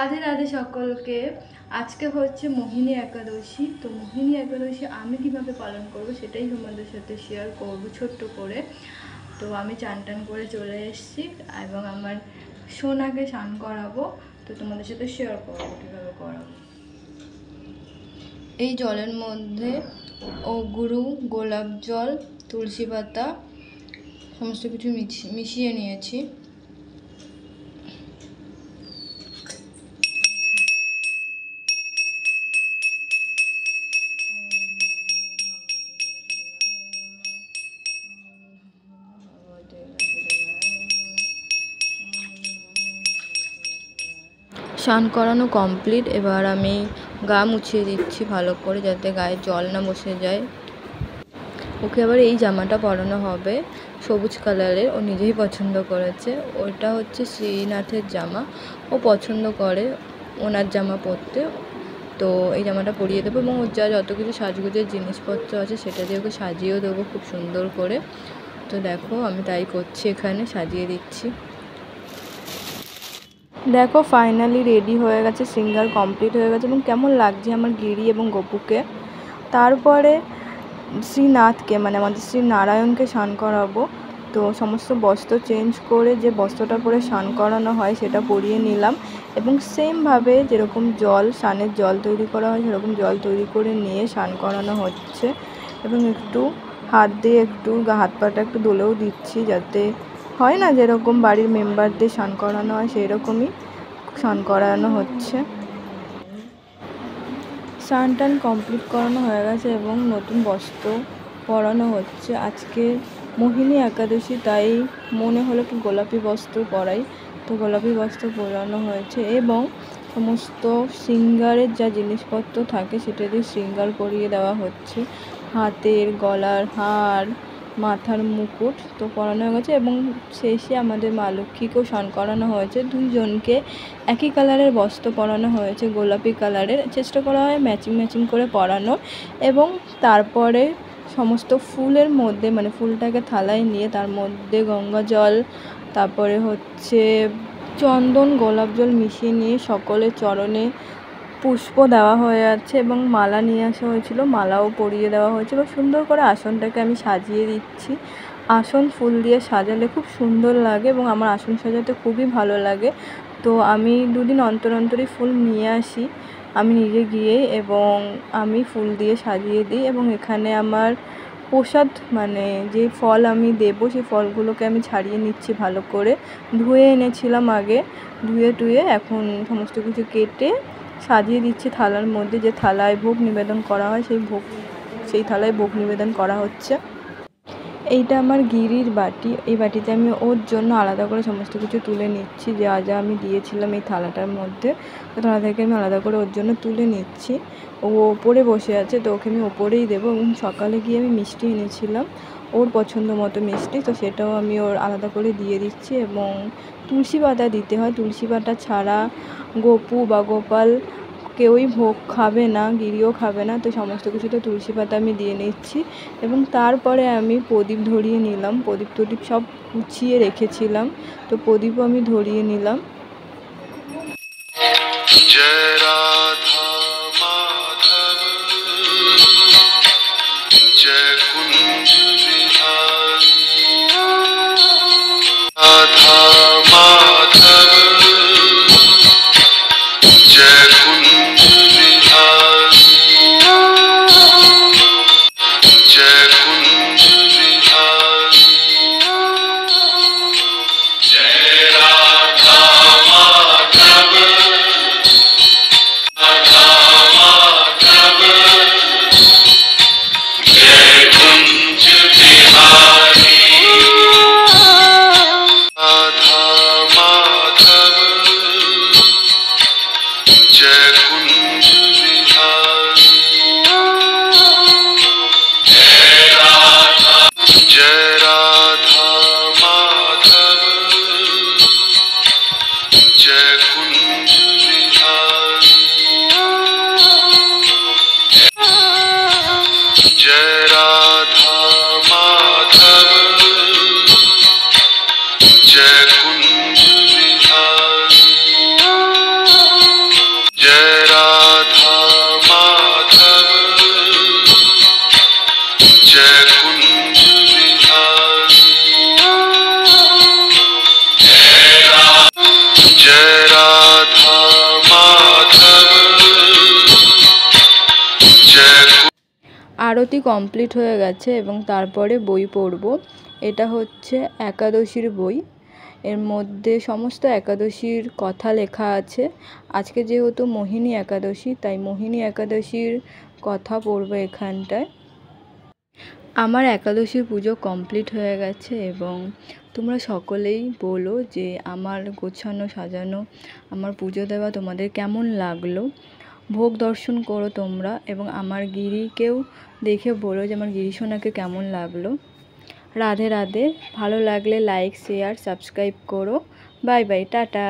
রাধে রাধে সকলকে। আজকে হচ্ছে মোহিনী একাদশী। তো মোহিনী একাদশী আমি কিভাবে পালন করব সেটাই তোমাদের সাথে শেয়ার করব ছোট্ট করে। তো আমি চান টান করে চলে এসেছি এবং আমার সোনাকে স্নান করাবো। তো তোমাদের সাথে শেয়ার করবো কীভাবে করাবো। এই জলের মধ্যে গুরু, গোলাপ জল, তুলসী পাতা সমস্ত কিছু মিশিয়ে নিয়েছি। স্নান করানো কমপ্লিট। এবার আমি গা মুছিয়ে দিচ্ছি ভালো করে, যাতে গায়ে জল না বসে যায়। ওকে আবার এই জামাটা পরানো হবে সবুজ কালারের, ও নিজেই পছন্দ করেছে। ওটা হচ্ছে শ্রীনাথের জামা, ও পছন্দ করে ওনার জামা পরতে। তো এই জামাটা পরিয়ে দেবো এবং ওর যত কিছু সাজগোজের জিনিসপত্র আছে সেটা দিয়ে ওকে সাজিয়েও দেবো খুব সুন্দর করে। তো দেখো আমি তাই করছি, এখানে সাজিয়ে দিচ্ছি। দেখো ফাইনালি রেডি হয়ে গেছে, সিঙ্গার কমপ্লিট হয়ে গেছে এবং কেমন লাগছে আমার গিরি এবং গপুকে। তারপরে শ্রীনাথকে মানে আমাদের শ্রী নারায়ণকে স্নান করাবো। তো সমস্ত বস্ত্র চেঞ্জ করে যে বস্ত্রটা পরে স্নান করানো হয় সেটা পরিয়ে নিলাম এবং সেমভাবে যেরকম জল স্নানের জল তৈরি করা হয় সেরকম জল তৈরি করে নিয়ে স্নান করানো হচ্ছে এবং একটু হাত দিয়ে একটু হাত পাটা একটু দোলেও দিচ্ছি, যাতে হয় না যেরকম বাড়ির মেম্বারদের স্নান করানো হয় সেই রকমই স্নান করানো হচ্ছে। স্নান টান কমপ্লিট করানো হয়ে গেছে এবং নতুন বস্ত্র পরানো হচ্ছে। আজকে মোহিনী একাদশী, তাই মনে হলো একটু গোলাপি বস্ত্র পরাই। তো গোলাপি বস্ত্র পরানো হয়েছে এবং সমস্ত শৃঙ্গারের যা জিনিসপত্র থাকে সেটা দিয়ে শৃঙ্গার করিয়ে দেওয়া হচ্ছে। হাতের, গলার হার, মাথার মুকুট তো পরানো হয়ে গেছে এবং শেষে আমাদের মা লক্ষ্মীকেও স্নান করানো হয়েছে। দুইজনকে একই কালারের বস্ত্র পরানো হয়েছে, গোলাপি কালারের। চেষ্টা করা হয় ম্যাচিং করে পরানোর এবং তারপরে সমস্ত ফুলের মধ্যে মানে ফুলটাকে থালায় নিয়ে তার মধ্যে গঙ্গা জল, তারপরে হচ্ছে চন্দন, গোলাপ জল মিশিয়ে নিয়ে সকলের চরণে পুষ্প দেওয়া হয়ে যাচ্ছে এবং মালা নিয়ে আসা হয়েছিল, মালাও পরিয়ে দেওয়া হয়েছে এবং সুন্দর করে আসনটাকে আমি সাজিয়ে দিচ্ছি। আসন ফুল দিয়ে সাজালে খুব সুন্দর লাগে এবং আমার আসন সাজাতে খুবই ভালো লাগে। তো আমি দুদিন অন্তরই ফুল নিয়ে আসি আমি নিজে গিয়ে এবং আমি ফুল দিয়ে সাজিয়ে দিই এবং এখানে আমার প্রসাদ মানে যে ফল আমি দেবো সেই ফলগুলোকে আমি ছাড়িয়ে নিচ্ছি ভালো করে। ধুয়ে এনেছিলাম আগে, ধুয়ে এখন সমস্ত কিছু কেটে সাজিয়ে দিচ্ছি থালার মধ্যে। যে থালায় ভোগ নিবেদন করা হয় সেই থালায় ভোগ নিবেদন করা হচ্ছে। এইটা আমার গিরির বাটি, এই বাটিতে আমি ওর জন্য আলাদা করে সমস্ত কিছু তুলে নিচ্ছি। যা আমি দিয়েছিলাম এই থালাটার মধ্যে, তো থালা থেকে আমি আলাদা করে ওর জন্য তুলে নিচ্ছি। ও ওপরে বসে আছে, তো ওকে আমি ওপরেই দেবো এবং সকালে গিয়ে আমি মিষ্টি এনেছিলাম ওর পছন্দ মতো মিষ্টি, তো সেটাও আমি ওর আলাদা করে দিয়ে দিচ্ছি। এবং তুলসী পাতা দিতে হয়, তুলসী পাতা ছাড়া গপু বা গোপাল কেউই ভোগ খাবে না, গিরিও খাবে না। তো সমস্ত কিছুতে তুলসী পাতা আমি দিয়ে নিচ্ছি এবং তারপরে আমি প্রদীপ ধরিয়ে নিলাম। প্রদীপ সব গুছিয়ে রেখেছিলাম, তো প্রদীপও আমি ধরিয়ে নিলাম। জয় রাধা মাধব, জয় কুঞ্জ বিহারী, রাধা মাধব, জয় কুঞ্জ বিহারী, জয় কুঞ্জ বিহারী, জয় রাধা মাধব, রাধা আরতি কমপ্লিট হয়ে গেছে এবং তারপরে বই পড়ব। এটা হচ্ছে একাদশীর বই। এর মধ্যে সমস্ত একাদশীর কথা লেখা আছে। আজকে যেহেতু মোহিনী একাদশী, তাই মোহিনী একাদশীর কথা পড়ব এখানটায়। আমার একাদশীর পুজো কমপ্লিট হয়ে গেছে এবং তোমরা সকলেই বলো যে আমার গোছানো সাজানো আমার পুজো দেওয়া তোমাদের কেমন লাগলো। ভোগ দর্শন করো তোমরা এবং আমার গিরিকেও দেখে বলো যে আমার গিরিশোনাকে কেমন লাগলো। রাধে রাধে। ভালো লাগলে লাইক শেয়ার সাবস্ক্রাইব করো। Bye bye, tata.